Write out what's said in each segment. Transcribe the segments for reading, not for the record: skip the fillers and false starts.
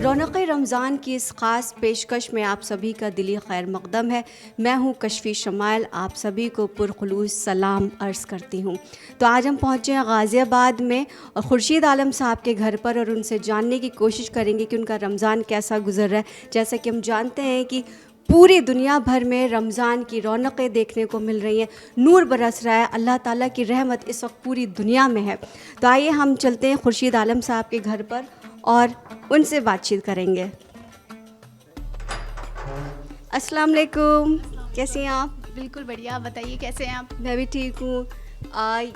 रौनक़ रमज़ान की इस ख़ास पेशकश में आप सभी का दिली खैर मक़दम है। मैं हूँ कशफ़ी शमाइल, आप सभी को पुरख़ुलूस सलाम अर्ज़ करती हूँ। तो आज हम पहुँचे हैं गाज़ियाबाद में और ख़ुर्शीद आलम साहब के घर पर और उनसे जानने की कोशिश करेंगे कि उनका रमज़ान कैसा गुज़र रहा है। जैसा कि हम जानते हैं कि पूरी दुनिया भर में रमज़ान की रौनक़ें देखने को मिल रही हैं, नूर बरस रहा है, अल्लाह ताला की रहमत इस वक्त पूरी दुनिया में है। तो आइए हम चलते हैं ख़ुर्शीद आलम साहब के घर पर और उनसे बातचीत करेंगे। अस्सलाम वालेकुम, कैसी हैं आप? बिल्कुल बढ़िया, आप बताइए कैसे हैं आप? मैं भी ठीक हूँ।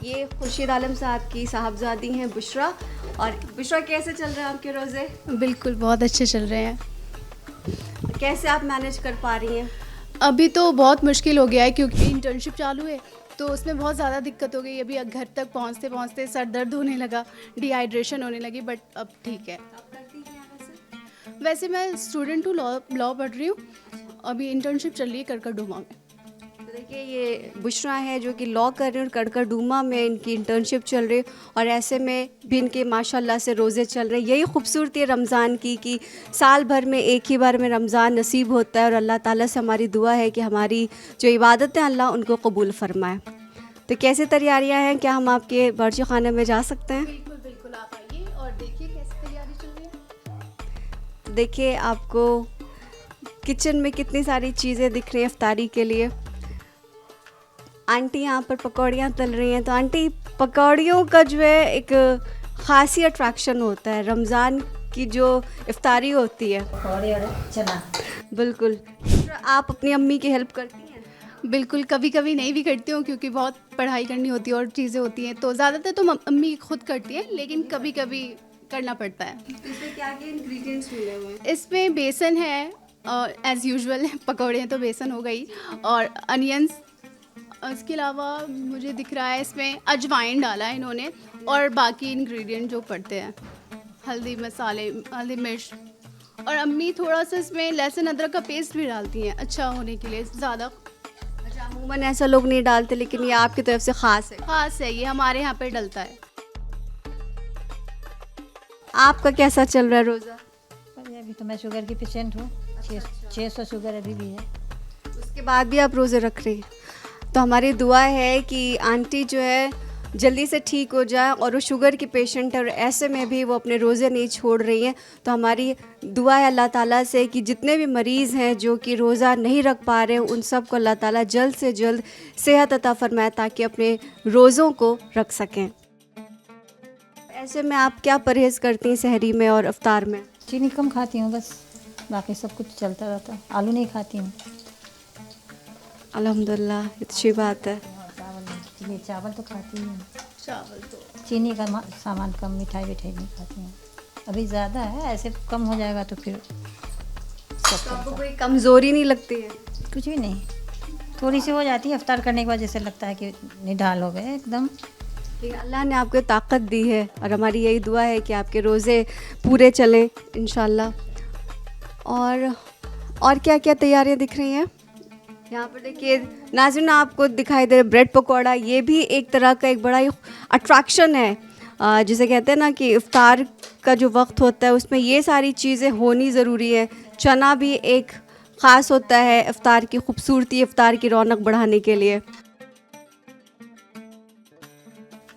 ये ख़ुर्शीद आलम साहब की साहबजादी हैं बुशरा। और बुशरा, कैसे चल रहे हैं आपके रोज़े? बिल्कुल बहुत अच्छे चल रहे हैं। कैसे आप मैनेज कर पा रही हैं? अभी तो बहुत मुश्किल हो गया है क्योंकि इंटर्नशिप चालू है, तो उसमें बहुत ज़्यादा दिक्कत हो गई। अभी घर तक पहुँचते पहुँचते सर दर्द होने लगा, डिहाइड्रेशन होने लगी, बट अब ठीक है। वैसे मैं स्टूडेंट हूँ, लॉ पढ़ रही हूँ। अभी इंटर्नशिप चल रही है करकरडूमा में। तो देखिए, ये बुशरा है जो कि लॉ कर रहे हैं और करकरडूमा में इनकी इंटर्नशिप चल रही है और ऐसे में भी इनके माशाल्लाह से रोज़े चल रहे हैं। यही खूबसूरती है रमज़ान की कि साल भर में एक ही बार में रमज़ान नसीब होता है और अल्लाह ताला से हमारी दुआ है कि हमारी जो इबादतें अल्लाह उनको कबूल फरमाए। तो कैसे तैयारियाँ हैं, क्या हम आपके बावर्ची खाने में जा सकते हैं? बिल्कुल बिल्कुल, आप आइए और देखिए कैसी तैयारी चल रही है। देखिए, आपको किचन में कितनी सारी चीज़ें दिख रही हैं इफ्तारी के लिए। आंटी यहाँ पर पकौड़ियाँ तल रही हैं। तो आंटी, पकौड़ियों का जो है एक ख़ास ही अट्रैक्शन होता है रमज़ान की जो इफ्तारी होती है। पकौड़े और चना। बिल्कुल। आप अपनी अम्मी की हेल्प करती हैं? बिल्कुल, कभी कभी नहीं भी करती हूँ क्योंकि बहुत पढ़ाई करनी होती है और चीज़ें होती हैं, तो ज़्यादातर तो अम्मी खुद करती हैं, लेकिन कभी कभी करना पड़ता है। इसमें क्या क्या इंग्रेडिएंट्स मिले हुए हैं? इसमें बेसन है, एज़ यूजुअल पकौड़े हैं तो बेसन हो गई, और अनियंस। इसके अलावा मुझे दिख रहा है इसमें अजवाइन डाला है इन्होंने, और बाकी इंग्रेडिएंट जो पड़ते हैं, हल्दी मसाले, हल्दी मिर्च, और अम्मी थोड़ा सा इसमें लहसुन अदरक का पेस्ट भी डालती हैं अच्छा होने के लिए ज़्यादा। अच्छा, अमूमन ऐसा लोग नहीं डालते, लेकिन ये आपकी तरफ से ख़ास है। ख़ास है, ये हमारे यहाँ पे डलता है। आपका कैसा चल रहा है रोज़ा? अभी तो मैं शुगर की पेशेंट हूँ। 600 शुगर अभी भी है। उसके बाद भी आप रोज़े रख रही हैं? तो हमारी दुआ है कि आंटी जो है जल्दी से ठीक हो जाए, और वो शुगर की पेशेंट है और ऐसे में भी वो अपने रोज़े नहीं छोड़ रही हैं। तो हमारी दुआ है अल्लाह ताला से कि जितने भी मरीज़ हैं जो कि रोज़ा नहीं रख पा रहे हैं, उन सब को अल्लाह ताला जल्द से जल्द सेहत अता फरमाए ताकि अपने रोज़ों को रख सकें। ऐसे में आप क्या परहेज़ करती हैं सहरी में और इफ्तार में? चीनी कम खाती हूँ बस, बाकी सब कुछ चलता रहता है। आलू नहीं खाती हूँ। अल्हम्दुलिल्लाह, अच्छी बात है। चावल तो खाती हूँ। चावल तो चीनी का सामान कम, मिठाई विठाई नहीं खाती हूँ। अभी ज़्यादा है, ऐसे कम हो जाएगा तो फिर सब तो आपको कोई कमज़ोरी नहीं लगती है? कुछ भी नहीं, थोड़ी सी हो जाती है इफ्तार करने के बाद, जैसे लगता है कि निढाल हो गए एकदम। कि अल्लाह ने आपको ताकत दी है और हमारी यही दुआ है कि आपके रोज़े पूरे चलें इंशाल्लाह। और क्या क्या तैयारियां दिख रही हैं यहाँ पर? देखिए नाज़रीन, आपको दिखाई दे ब्रेड पकौड़ा, ये भी एक तरह का एक बड़ा ही अट्रैक्शन है। जिसे कहते हैं ना कि इफ़्तार का जो वक्त होता है उसमें ये सारी चीज़ें होनी ज़रूरी है। चना भी एक ख़ास होता है इफ़्तार की खूबसूरती, इफ़्तार की रौनक बढ़ाने के लिए।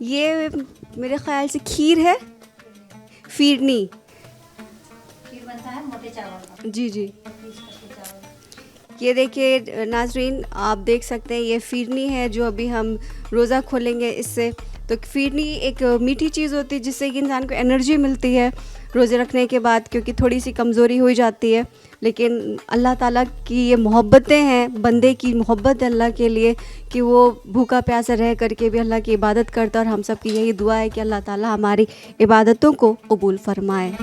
ये मेरे ख़्याल से खीर है, फिरनी। खीर बनता है मोटे चावल का। जी जी। ये देखिए नाज़रीन, आप देख सकते हैं ये फिरनी है जो अभी हम रोज़ा खोलेंगे इससे। तो फिरनी एक मीठी चीज़ होती है जिससे कि इंसान को एनर्जी मिलती है रोज़े रखने के बाद, क्योंकि थोड़ी सी कमज़ोरी हो जाती है। लेकिन अल्लाह ताला की ये मोहब्बतें हैं, बंदे की मोहब्बत है अल्लाह के लिए कि वो भूखा प्यासा रह करके भी अल्लाह की इबादत करता है। और हम सब की यही दुआ है कि अल्लाह ताला हमारी इबादतों को कबूल फरमाए।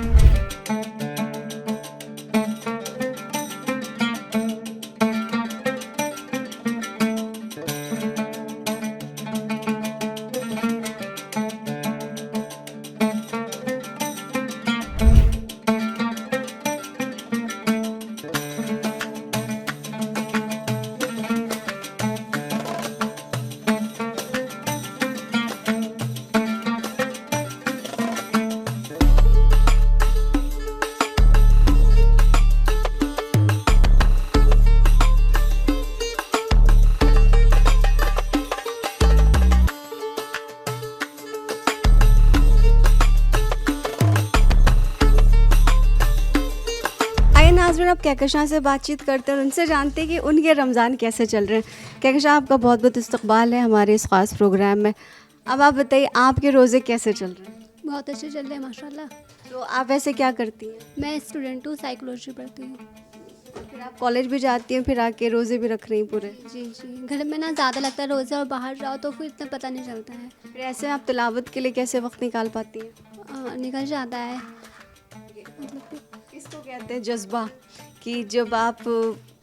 अब कहकशां से बातचीत करते हैं और उनसे जानते हैं कि उनके रमज़ान कैसे चल रहे हैं। कहकशां, आपका बहुत बहुत इस्तकबाल है हमारे इस ख़ास प्रोग्राम में। अब आप बताइए, आपके रोज़े कैसे चल रहे हैं? बहुत अच्छे चल रहे हैं माशाल्लाह। तो आप वैसे क्या करती हैं? मैं स्टूडेंट हूँ, साइकोलॉजी पढ़ती हूँ। फिर आप कॉलेज भी जाती हैं, फिर आके रोज़े भी रख रही हैं पूरे? जी जी, घर में ना ज़्यादा लगता है रोज़ा और बाहर जाओ तो फिर इतना पता नहीं चलता है। फिर ऐसे आप तिलावत के लिए कैसे वक्त निकाल पाती हैं? निकल जाता है। इसको कहते हैं जज्बा, कि जब आप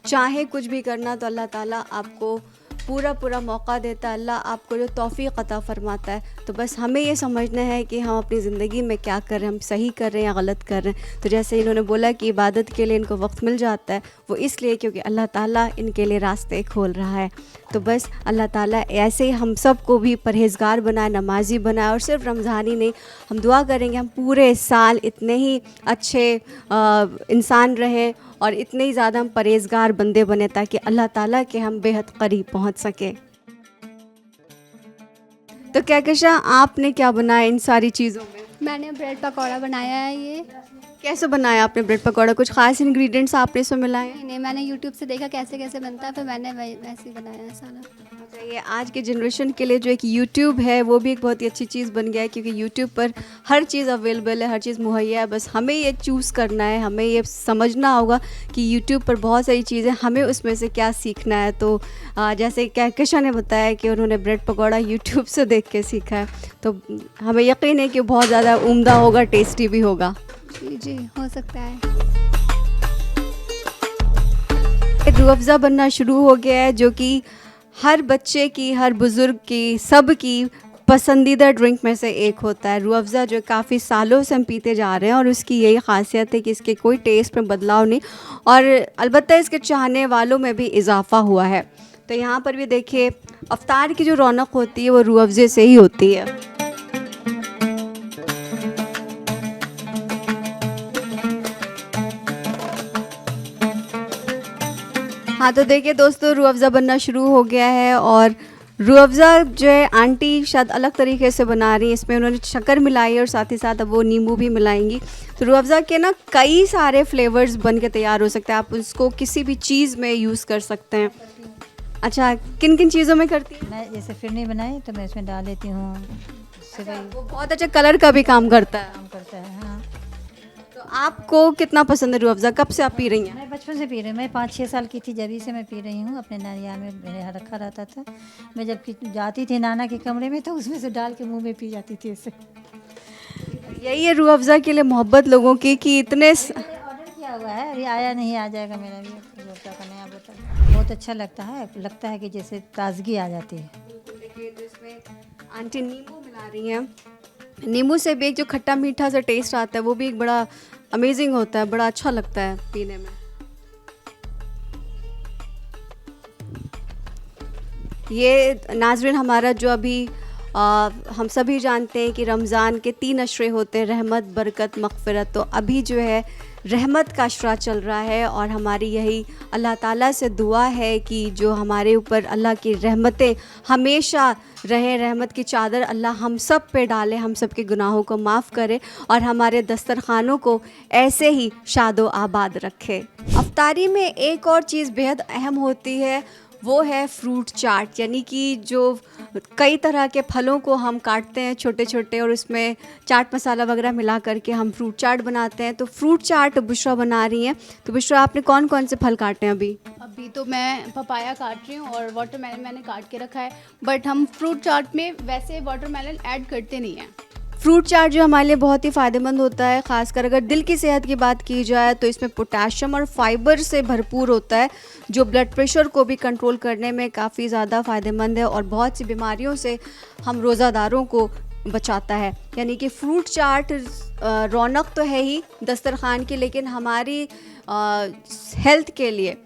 चाहे कुछ भी करना तो अल्लाह ताला आपको पूरा मौका देता है, अल्लाह आपको जो तौफ़ीक़ अता फ़रमाता है। तो बस हमें ये समझना है कि हम अपनी ज़िंदगी में क्या कर रहे हैं, हम सही कर रहे हैं या गलत कर रहे हैं। तो जैसे इन्होंने बोला कि इबादत के लिए इनको वक्त मिल जाता है, वो इसलिए क्योंकि अल्लाह ताला इनके लिए रास्ते खोल रहा है। तो बस अल्लाह ताला ऐसे ही हम सब को भी परहेज़गार बनाए, नमाजी बनाए, और सिर्फ रमज़ान ही नहीं, हम दुआ करेंगे हम पूरे साल इतने ही अच्छे इंसान रहें और इतने ही ज़्यादा हम परहेज़गार बंदे बने ताकि अल्लाह ताला के हम बेहद करीब पहुंच सके। तो कहकशां, आपने क्या बनाया इन सारी चीज़ों में? मैंने ब्रेड पकौड़ा बनाया है। ये कैसे बनाया आपने ब्रेड पकौड़ा? कुछ ख़ास इंग्रेडिएंट्स आपने इसमें मिलाए हैं? नहीं, मैंने यूट्यूब से देखा कैसे कैसे बनता है, फिर मैंने वैसे ही बनाया है सारा। अच्छा, ये आज के जनरेशन के लिए जो एक यूट्यूब है वो भी एक बहुत ही अच्छी चीज़ बन गया है, क्योंकि यूट्यूब पर हर चीज़ अवेलेबल है, हर चीज़ मुहैया है। बस हमें ये चूज़ करना है, हमें ये समझना होगा कि यूट्यूब पर बहुत सारी चीज़ें, हमें उसमें से क्या सीखना है। तो जैसे कहकशां ने बताया कि उन्होंने ब्रेड पकौड़ा यूट्यूब से देख के सीखा है, तो हमें यकीन है कि बहुत ज़्यादा उम्दा होगा, टेस्टी भी होगा। जी जी, हो सकता है। रूह अफ़ज़ा बनना शुरू हो गया है, जो कि हर बच्चे की, हर बुज़ुर्ग की, सब की पसंदीदा ड्रिंक में से एक होता है। रूह अफ़ज़ा जो काफ़ी सालों से हम पीते जा रहे हैं और उसकी यही ख़ासियत है कि इसके कोई टेस्ट में बदलाव नहीं, और अलबत्ता इसके चाहने वालों में भी इजाफ़ा हुआ है। तो यहाँ पर भी देखिए, अफ्तार की जो रौनक होती है वो रूह अफ़ज़े से ही होती है। हाँ, तो देखिए दोस्तों, रूह अफ़ज़ा बनना शुरू हो गया है, और रूह अफ़ज़ा जो है आंटी शायद अलग तरीके से बना रही हैं। इसमें उन्होंने शक्कर मिलाई है और साथ ही साथ अब वो नींबू भी मिलाएंगी। तो रूह अफ़ज़ा के ना कई सारे फ्लेवर्स बन के तैयार हो सकते हैं, आप उसको किसी भी चीज़ में यूज़ कर सकते हैं। अच्छा, किन किन चीज़ों में करती हैं? मैं जैसे फिरनी बनाई तो मैं इसमें डाल देती हूँ, इससे भाई वो बहुत अच्छा कलर का भी काम करता है। काम करता है। हाँ, तो आपको कितना पसंद है रूह अफ़ज़ा? कब से आप पी रही हैं? मैं बचपन से पी रही हूँ। मैं 5-6 साल की थी जभी से मैं पी रही हूँ। अपने नानियाल में मेरे यहाँ रखा रहता था। मैं जब जाती थी नाना के कमरे में तो उसमें से डाल के मुंह में पी जाती थी इससे। यही है रूह अफ़ज़ा के लिए मोहब्बत लोगों की, कि इतने ऑर्डर किया हुआ है, अभी आया नहीं, आ जाएगा मेरा भी बोतल का नया बोतल। बहुत अच्छा लगता है कि जैसे ताजगी आ जाती है। देखिए, तो इसमें आंटी नींबू मिला रही हैं। नींबू से भी एक जो खट्टा मीठा सा टेस्ट आता है वो भी एक बड़ा अमेजिंग होता है, बड़ा अच्छा लगता है पीने में। ये नाज़रीन, हमारा जो अभी हम सभी जानते हैं कि रमज़ान के 3 अशरे होते हैं, रहमत, बरकत, मग़फ़िरत। तो अभी जो है रहमत का अशरा चल रहा है, और हमारी यही अल्लाह ताला से दुआ है कि जो हमारे ऊपर अल्लाह की रहमतें हमेशा रहें, रहमत की चादर अल्लाह हम सब पे डाले, हम सब के गुनाहों को माफ़ करे और हमारे दस्तरखानों को ऐसे ही शादो आबाद रखे। अफ्तारी में एक और चीज़ बेहद अहम होती है, वो है फ्रूट चाट, यानी कि जो कई तरह के फलों को हम काटते हैं छोटे छोटे और उसमें चाट मसाला वगैरह मिला करके हम फ्रूट चाट बनाते हैं। तो फ्रूट चाट बुशरा बना रही हैं। तो बुशरा, आपने कौन कौन से फल काटे हैं अभी? अभी तो मैं पपाया काट रही हूँ और वाटरमेलन मैंने काट के रखा है, बट हम फ्रूट चाट में वैसे वाटरमेलन ऐड करते नहीं हैं। फ्रूट चाट जो हमारे लिए बहुत ही फ़ायदेमंद होता है, ख़ासकर अगर दिल की सेहत की बात की जाए तो इसमें पोटेशियम और फाइबर से भरपूर होता है, जो ब्लड प्रेशर को भी कंट्रोल करने में काफ़ी ज़्यादा फ़ायदेमंद है और बहुत सी बीमारियों से हम रोज़ादारों को बचाता है। यानी कि फ्रूट चाट रौनक तो है ही दस्तरखान की, लेकिन हमारी हेल्थ के लिए,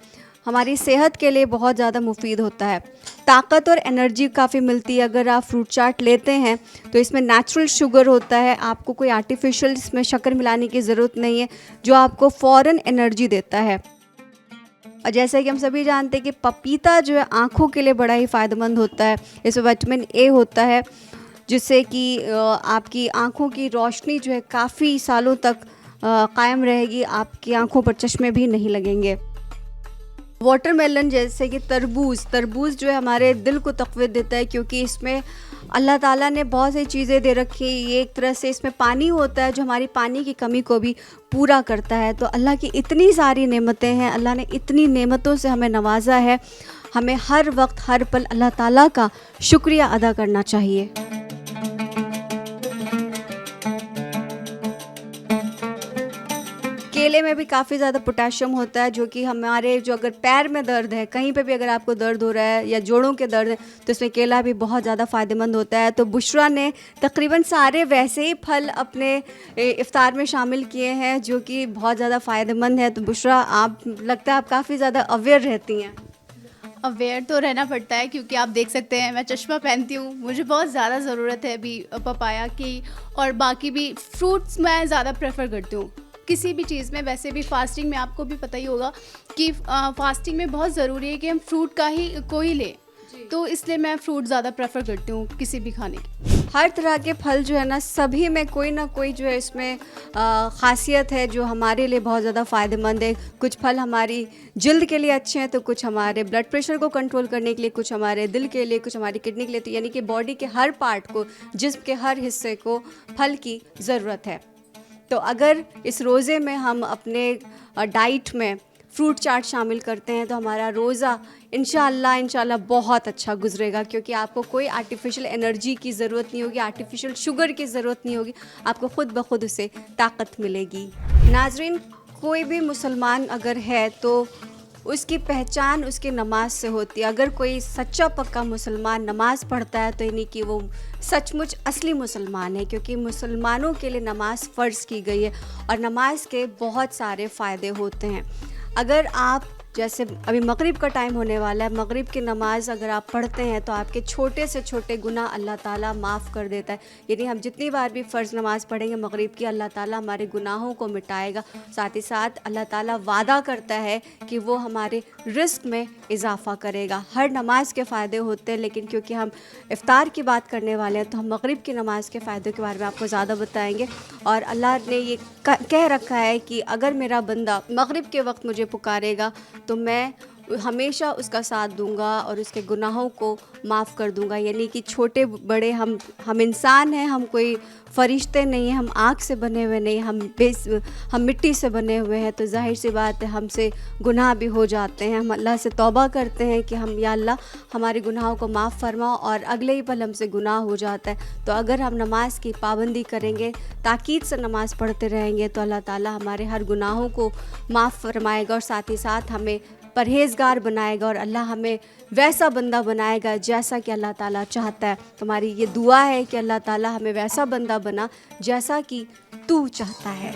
हमारी सेहत के लिए बहुत ज़्यादा मुफीद होता है। ताकत और एनर्जी काफ़ी मिलती है अगर आप फ्रूट चाट लेते हैं। तो इसमें नेचुरल शुगर होता है, आपको कोई आर्टिफिशियल इसमें शक्कर मिलाने की ज़रूरत नहीं है, जो आपको फ़ौरन एनर्जी देता है। और जैसे कि हम सभी जानते हैं कि पपीता जो है आँखों के लिए बड़ा ही फ़ायदेमंद होता है। इसमें विटामिन ए होता है, जिससे कि आपकी आँखों की रोशनी जो है काफ़ी सालों तक कायम रहेगी, आपकी आंखों पर चश्मे भी नहीं लगेंगे। वाटरमेलन जैसे कि तरबूज जो है हमारे दिल को तक़वियत देता है, क्योंकि इसमें अल्लाह ताला ने बहुत सी चीज़ें दे रखी हैं। ये एक तरह से इसमें पानी होता है जो हमारी पानी की कमी को भी पूरा करता है। तो अल्लाह की इतनी सारी नेमतें हैं, अल्लाह ने इतनी नेमतों से हमें नवाजा है, हमें हर वक्त हर पल अल्लाह ताला का शुक्रिया अदा करना चाहिए। केले में भी काफ़ी ज़्यादा पोटेशियम होता है, जो कि हमारे जो अगर पैर में दर्द है, कहीं पे भी अगर आपको दर्द हो रहा है या जोड़ों के दर्द है, तो इसमें केला भी बहुत ज़्यादा फ़ायदेमंद होता है। तो बुशरा ने तकरीबन सारे वैसे ही फल अपने इफ्तार में शामिल किए हैं जो कि बहुत ज़्यादा फ़ायदेमंद है। तो बुशरा, आप लगता है आप काफ़ी ज़्यादा अवेयर रहती हैं। अवेयर तो रहना पड़ता है, क्योंकि आप देख सकते हैं मैं चश्मा पहनती हूँ, मुझे बहुत ज़्यादा ज़रूरत है अभी पपाया की, और बाकी भी फ्रूट्स मैं ज़्यादा प्रेफर करती हूँ किसी भी चीज़ में। वैसे भी फास्टिंग में आपको भी पता ही होगा कि फास्टिंग में बहुत ज़रूरी है कि हम फ्रूट का ही कोई लें, तो इसलिए मैं फ्रूट ज़्यादा प्रेफर करती हूँ किसी भी खाने की। हर तरह के फल जो है ना, सभी में कोई ना कोई जो है इसमें ख़ासियत है जो हमारे लिए बहुत ज़्यादा फ़ायदेमंद है। कुछ फल हमारी जल्द के लिए अच्छे हैं, तो कुछ हमारे ब्लड प्रेशर को कंट्रोल करने के लिए, कुछ हमारे दिल के लिए, कुछ हमारी किडनी के लिए। तो यानी कि बॉडी के हर पार्ट को, जिस्म के हर हिस्से को फल की ज़रूरत है। तो अगर इस रोज़े में हम अपने डाइट में फ्रूट चाट शामिल करते हैं तो हमारा रोज़ा इंशाल्लाह बहुत अच्छा गुजरेगा, क्योंकि आपको कोई आर्टिफिशियल एनर्जी की ज़रूरत नहीं होगी, आर्टिफिशियल शुगर की ज़रूरत नहीं होगी, आपको ख़ुद ब खुद उससे ताकत मिलेगी। नाजरीन, कोई भी मुसलमान अगर है तो उसकी पहचान उसकी नमाज से होती है। अगर कोई सच्चा पक्का मुसलमान नमाज पढ़ता है तो यानी कि वो सचमुच असली मुसलमान है, क्योंकि मुसलमानों के लिए नमाज फ़र्ज़ की गई है और नमाज के बहुत सारे फ़ायदे होते हैं। अगर आप, जैसे अभी मगरिब का टाइम होने वाला है, मगरिब की नमाज़ अगर आप पढ़ते हैं तो आपके छोटे से छोटे गुनाह अल्लाह ताला माफ़ कर देता है। यानी हम जितनी बार भी फ़र्ज़ नमाज़ पढ़ेंगे मगरिब की, अल्लाह ताला हमारे गुनाहों को मिटाएगा। साथ ही साथ अल्लाह ताला वादा करता है कि वो हमारे रिज़्क़ में इजाफ़ा करेगा। हर नमाज के फ़ायदे होते हैं, लेकिन क्योंकि हम इफ़्तार की बात करने वाले हैं तो हम मगरिब की नमाज़ के फ़ायदों के बारे में आपको ज़्यादा बताएँगे। और अल्लाह ने ये कह रखा है कि अगर मेरा बंदा मगरिब के वक्त मुझे पुकारेगा तो मैं हमेशा उसका साथ दूंगा और उसके गुनाहों को माफ़ कर दूंगा। यानी कि छोटे बड़े हम इंसान हैं, हम कोई फ़रिश्ते नहीं हैं, हम आग से बने हुए नहीं, हम मिट्टी से बने हुए हैं। तो ज़ाहिर सी बात है हमसे गुनाह भी हो जाते हैं। हम अल्लाह से तौबा करते हैं कि हम, या अल्लाह हमारे गुनाहों को माफ़ फरमाओ, और अगले ही पल हमसे गुनाह हो जाता है। तो अगर हम नमाज की पाबंदी करेंगे, ताकीद से नमाज़ पढ़ते रहेंगे, तो अल्लाह ताला हमारे हर गुनाहों को माफ़ फरमाएगा और साथ ही साथ हमें परहेज़गार बनाएगा और अल्लाह हमें वैसा बंदा बनाएगा जैसा कि अल्लाह ताला चाहता है। तुम्हारी ये दुआ है कि अल्लाह ताला हमें वैसा बंदा बना जैसा कि तू चाहता है।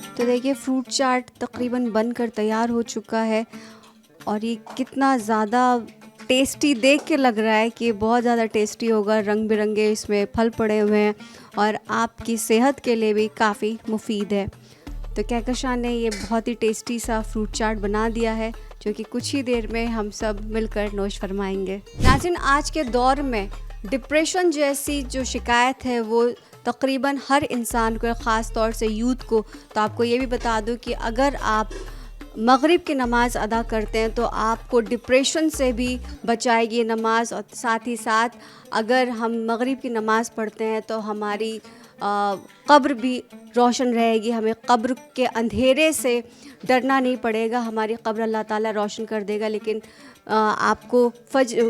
तो देखिए, फ्रूट चाट तकरीबन बनकर तैयार हो चुका है और ये कितना ज़्यादा टेस्टी देख के लग रहा है कि बहुत ज़्यादा टेस्टी होगा। रंग बिरंगे इसमें फल पड़े हुए हैं और आपकी सेहत के लिए भी काफ़ी मुफीद है। तो कहकशां ने ये बहुत ही टेस्टी सा फ्रूट चाट बना दिया है, जो कि कुछ ही देर में हम सब मिलकर नोश फरमाएंगे। नाज़रीन, आज के दौर में डिप्रेशन जैसी जो शिकायत है वो तकरीबन हर इंसान को, ख़ास तौर से यूथ को। तो आपको ये भी बता दूं कि अगर आप मगरिब की नमाज़ अदा करते हैं तो आपको डिप्रेशन से भी बचाएगी नमाज, और साथ ही साथ अगर हम मगरिब की नमाज़ पढ़ते हैं तो हमारी कब्र भी रोशन रहेगी, हमें कब्र के अंधेरे से डरना नहीं पड़ेगा, हमारी कब्र अल्लाह ताला रोशन कर देगा। लेकिन आपको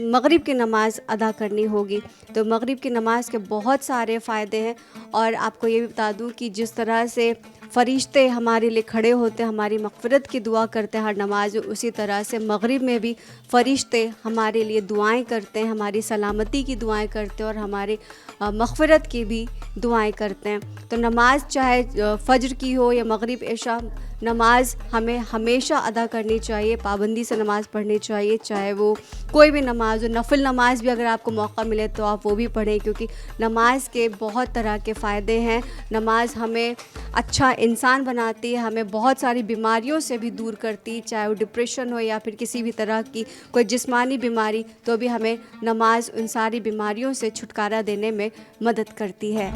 मगरिब की नमाज़ अदा करनी होगी। तो मगरिब की नमाज़ के बहुत सारे फ़ायदे हैं और आपको ये भी बता दूँ कि जिस तरह से फ़रिश्ते हमारे लिए खड़े होते हैं, हमारी मग़फ़िरत की दुआ करते हैं हर नमाज में, उसी तरह से मगरिब में भी फ़रिश्ते हमारे लिए दुआएं करते हैं, हमारी सलामती की दुआएं करते हैं और हमारी मग़फ़िरत की भी दुआएं करते हैं। तो नमाज चाहे फ़ज्र की हो या मगरिब इशा, नमाज हमें हमेशा अदा करनी चाहिए, पाबंदी से नमाज़ पढ़नी चाहिए, चाहे वो कोई भी नमाज हो। नफिल नमाज भी अगर आपको मौका मिले तो आप वो भी पढ़ें, क्योंकि नमाज के बहुत तरह के फ़ायदे हैं। नमाज हमें अच्छा इंसान बनाती है, हमें बहुत सारी बीमारियों से भी दूर करती है, चाहे वो डिप्रेशन हो या फिर किसी भी तरह की कोई जिस्मानी बीमारी, तो भी हमें नमाज उन सारी बीमारियों से छुटकारा देने में मदद करती है।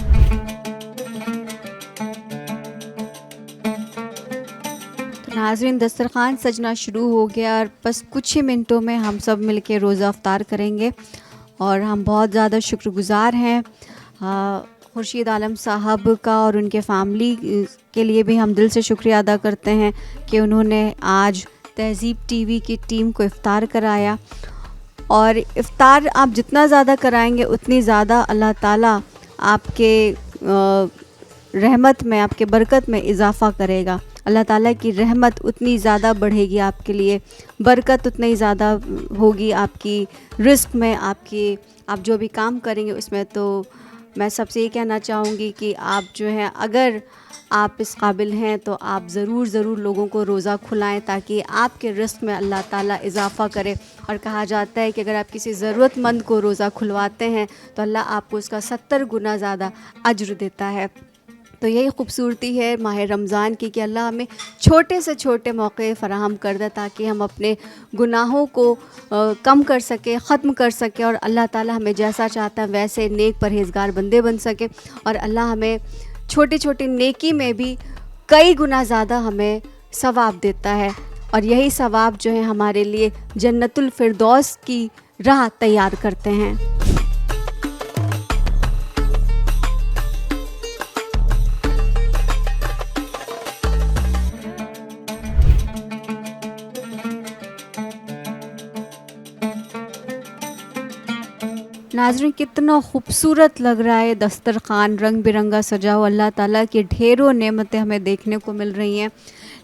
नाज़रीन, दस्तरखान सजना शुरू हो गया और बस कुछ ही मिनटों में हम सब मिलके रोज़ा अफ्तार करेंगे और हम बहुत ज़्यादा शुक्रगुज़ार हैं खुर्शीद आलम साहब का, और उनके फ़ैमिली के लिए भी हम दिल से शुक्रिया अदा करते हैं कि उन्होंने आज तहज़ीब टीवी की टीम को इफ़्तार कराया। और इफ़्तार आप जितना ज़्यादा कराएंगे उतनी ज़्यादा अल्लाह ताला आपके रहमत में, आपके बरकत में इजाफ़ा करेगा। अल्लाह ताला की रहमत उतनी ज़्यादा बढ़ेगी आपके लिए, बरकत उतनी ज़्यादा होगी आपकी रिस्क में, आप जो भी काम करेंगे उसमें। तो मैं सबसे ये कहना चाहूँगी कि आप जो हैं, अगर आप इस काबिल हैं तो आप ज़रूर लोगों को रोज़ा खुलाएं, ताकि आपके रिस्क में अल्लाह ताला इजाफ़ा करे। और कहा जाता है कि अगर आप किसी ज़रूरतमंद को रोज़ा खुलवाते हैं तो अल्लाह आपको उसका 70 गुना ज़्यादा अज्र देता है। तो यही खूबसूरती है माह रमज़ान की कि अल्लाह हमें छोटे से छोटे मौके फ़राहम कर दे, ताकि हम अपने गुनाहों को कम कर सकें, ख़त्म कर सकें, और अल्लाह ताला हमें जैसा चाहता है वैसे नेक परहेज़गार बंदे बन सके। और अल्लाह हमें छोटी छोटी नेकी में भी कई गुना ज़्यादा हमें सवाब देता है, और यही सवाब जो है हमारे लिए जन्नतुल फिरदौस की राह तैयार करते हैं। नाज़रीन, कितना खूबसूरत लग रहा है दस्तरखान, रंग बिरंगा सजा हुआ। अल्लाह ताला की ढेरों नेमतें हमें देखने को मिल रही हैं।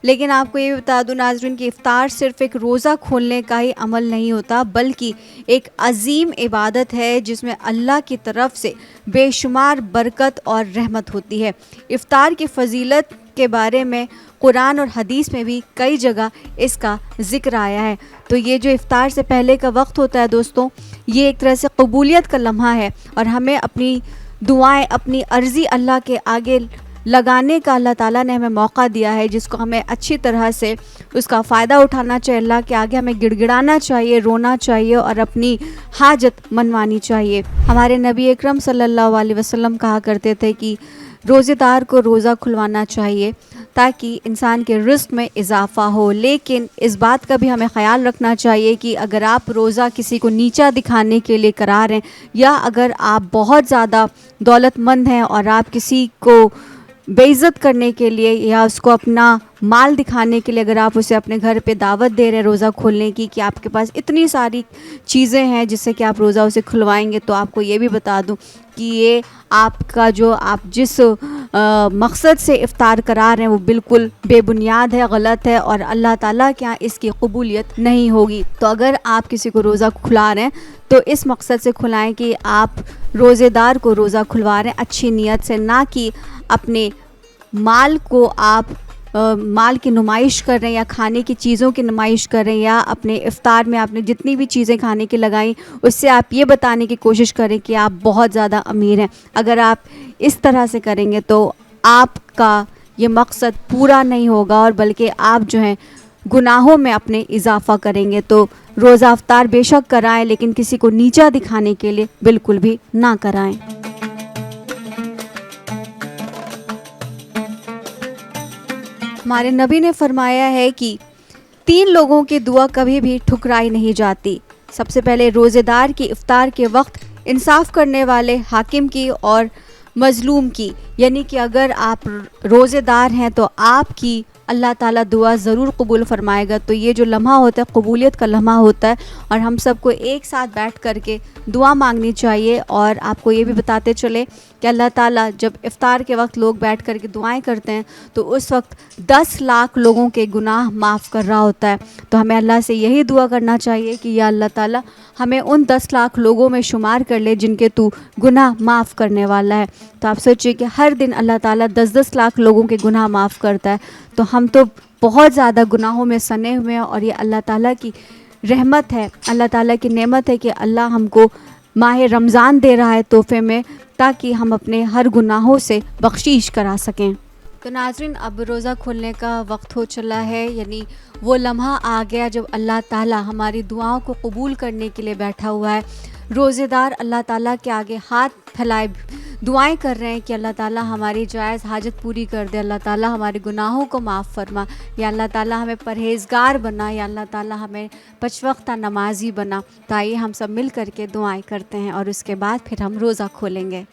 लेकिन आपको ये बता दूं नाज़रीन कि इफ़्तार सिर्फ़ एक रोज़ा खोलने का ही अमल नहीं होता, बल्कि एक अज़ीम इबादत है जिसमें अल्लाह की तरफ से बेशुमार बरकत और रहमत होती है। इफ़्तार की फ़जीलत के बारे में कुरान और हदीस में भी कई जगह इसका ज़िक्र आया है। तो ये जो इफ़्तार से पहले का वक्त होता है दोस्तों, ये एक तरह से कबूलियत का लम्हा है, और हमें अपनी दुआएं, अपनी अर्ज़ी अल्लाह के आगे लगाने का अल्लाह ताला ने हमें मौका दिया है, जिसको हमें अच्छी तरह से उसका फ़ायदा उठाना चाहिए। अल्लाह के आगे हमें गिड़गिड़ाना चाहिए, रोना चाहिए और अपनी हाजत मनवानी चाहिए। हमारे नबी अकरम सल्लल्लाहु अलैहि वसल्लम कहा करते थे कि रोज़ेदार को रोज़ा खुलवाना चाहिए ताकि इंसान के रिस्क में इजाफ़ा हो। लेकिन इस बात का भी हमें ख़याल रखना चाहिए कि अगर आप रोज़ा किसी को नीचा दिखाने के लिए करा रहे हैं, या अगर आप बहुत ज़्यादा दौलतमंद हैं और आप किसी को बेइज्जत करने के लिए या उसको अपना माल दिखाने के लिए अगर आप उसे अपने घर पे दावत दे रहे हैं रोज़ा खोलने की, कि आपके पास इतनी सारी चीज़ें हैं जिससे कि आप रोज़ा उसे खुलवाएंगे, तो आपको ये भी बता दूं कि ये आपका जो आप जिस मकसद से इफ़्तार करा रहे हैं वो बिल्कुल बेबुनियाद है, गलत है, और अल्लाह ताला के यहाँ इसकी कबूलियत नहीं होगी। तो अगर आप किसी को रोज़ा खुला रहे हैं तो इस मकसद से खुलाएं कि आप रोज़ेदार को रोज़ा खुलवा रहे हैं अच्छी नीयत से, ना कि अपने माल को आप माल की नुमाइश कर रहे हैं या खाने की चीज़ों की नुमाइश कर रहे हैं, या अपने इफ़्तार में आपने जितनी भी चीज़ें खाने की लगाई उससे आप ये बताने की कोशिश करें कि आप बहुत ज़्यादा अमीर हैं। अगर आप इस तरह से करेंगे तो आपका ये मकसद पूरा नहीं होगा, और बल्कि आप जो हैं गुनाहों में अपने इजाफ़ा करेंगे। तो रोज़ा इफ़्तार बेशक कराएं, लेकिन किसी को नीचा दिखाने के लिए बिल्कुल भी ना कराएं। हमारे नबी ने फरमाया है कि 3 लोगों की दुआ कभी भी ठुकराई नहीं जाती। सबसे पहले रोज़ेदार की इफ़्तार के वक्त इंसाफ करने वाले हाकिम की और मज़लूम की, यानी कि अगर आप रोज़ेदार हैं तो आपकी अल्लाह ताला दुआ ज़रूर कबूल फरमाएगा। तो ये जो लम्हा होता है कबूलियत का लम्हा होता है, और हम सबको एक साथ बैठ कर के दुआ मांगनी चाहिए। और आपको ये भी बताते चले कि अल्लाह ताला जब इफ़्तार के वक्त लोग बैठ कर के दुआएं करते हैं तो उस वक्त 10 लाख लोगों के गुनाह माफ़ कर रहा होता है। तो हमें अल्लाह से यही दुआ करना चाहिए कि या अल्लाह ताला हमें उन 10 लाख लोगों में शुमार कर ले जिनके तू गुनाह माफ़ करने वाला है। तो आप सोचिए कि हर दिन अल्लाह ताला 10-10 लाख लोगों के गुनाह माफ़ करता है, तो हम तो बहुत ज़्यादा गुनाहों में सने हुए हैं और ये अल्लाह ताला की रहमत है, अल्लाह ताला की नेमत है कि अल्लाह हमको माह रमज़ान दे रहा है तोहफ़े में, ताकि हम अपने हर गुनाहों से बख्शीश करा सकें। तो नाज़रीन, अब रोज़ा खोलने का वक्त हो चला है, यानी वो लम्हा आ गया जब अल्लाह ताला हमारी दुआओं को कबूल करने के लिए बैठा हुआ है। रोज़ेदार अल्लाह ताला के आगे हाथ फैलाए दुआएं कर रहे हैं कि अल्लाह ताला हमारी जायज़ हाजत पूरी कर दे, अल्लाह ताला हमारे गुनाहों को माफ़ फरमा, या अल्लाह ताला हमें परहेज़गार बना, या अल्लाह ताला हमें 5 वक्त नमाजी बना। तो आइए हम सब मिल कर के दुआएँ करते हैं और उसके बाद फिर हम रोज़ा खोलेंगे।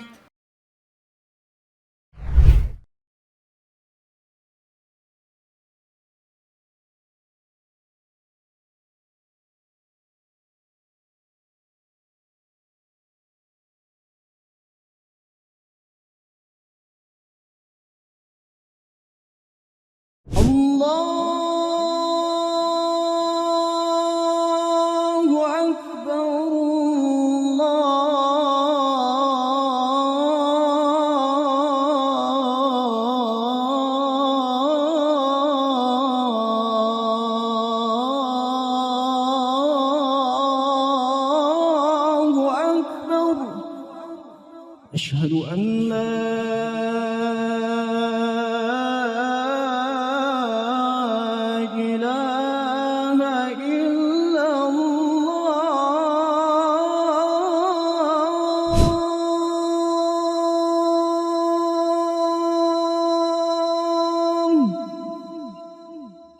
अल्लाहु अकबर अल्लाहु अकबर अशहदु अन ला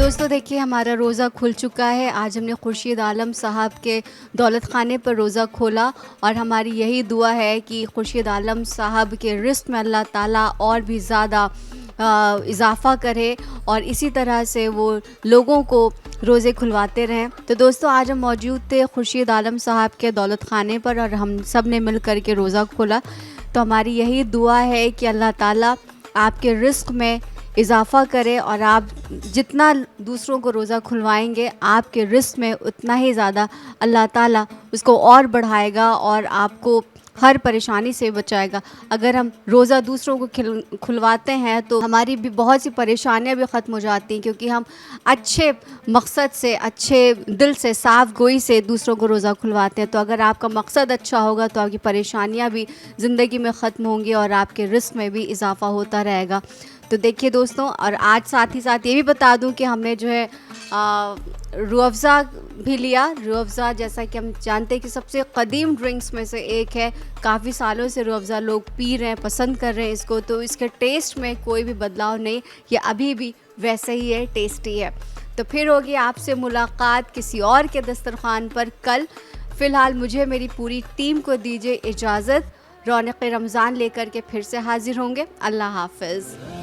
दोस्तों देखिए, हमारा रोज़ा खुल चुका है। आज हमने खुर्शीद आलम साहब के दौलत खाने पर रोज़ा खोला और हमारी यही दुआ है कि खुर्शीद आलम साहब के रिज़्क़ में अल्लाह ताला और भी ज़्यादा इजाफ़ा करे और इसी तरह से वो लोगों को रोज़े खुलवाते रहें। तो दोस्तों, आज हम मौजूद थे खुर्शीद आलम साहब के दौलत खाने पर और हम सब ने मिल कर के रोज़ा खोला। तो हमारी यही दुआ है कि अल्लाह ताला आपके रिज़्क़ में इजाफ़ा करे और आप जितना दूसरों को रोज़ा खुलवाएंगे, आपके रिज़्क़ में उतना ही ज़्यादा अल्लाह ताला उसको और बढ़ाएगा और आपको हर परेशानी से बचाएगा। अगर हम रोज़ा दूसरों को खुलवाते हैं तो हमारी भी बहुत सी परेशानियां भी ख़त्म हो जाती हैं, क्योंकि हम अच्छे मकसद से, अच्छे दिल से, साफ़ गोई से दूसरों को रोज़ा खुलवाते हैं। तो अगर आपका मकसद अच्छा होगा तो आपकी परेशानियां भी ज़िंदगी में ख़त्म होंगी और आपके रिज़्क़ में भी इजाफ़ा होता रहेगा। तो देखिए दोस्तों, और आज साथ ही साथ ये भी बता दूं कि हमने जो है रूह अफ़ज़ा भी लिया। रूह अफ़ज़ा, जैसा कि हम जानते हैं कि सबसे क़दीम ड्रिंक्स में से एक है। काफ़ी सालों से रूह अफ़ज़ा लोग पी रहे हैं, पसंद कर रहे हैं इसको। तो इसके टेस्ट में कोई भी बदलाव नहीं, ये अभी भी वैसे ही है, टेस्टी है। तो फिर होगी आपसे मुलाकात किसी और के दस्तरखान पर कल। फ़िलहाल मुझे मेरी पूरी टीम को दीजिए इजाज़त। रौनक़ रमज़ान लेकर के फिर से हाज़िर होंगे। अल्लाह हाफ़िज़।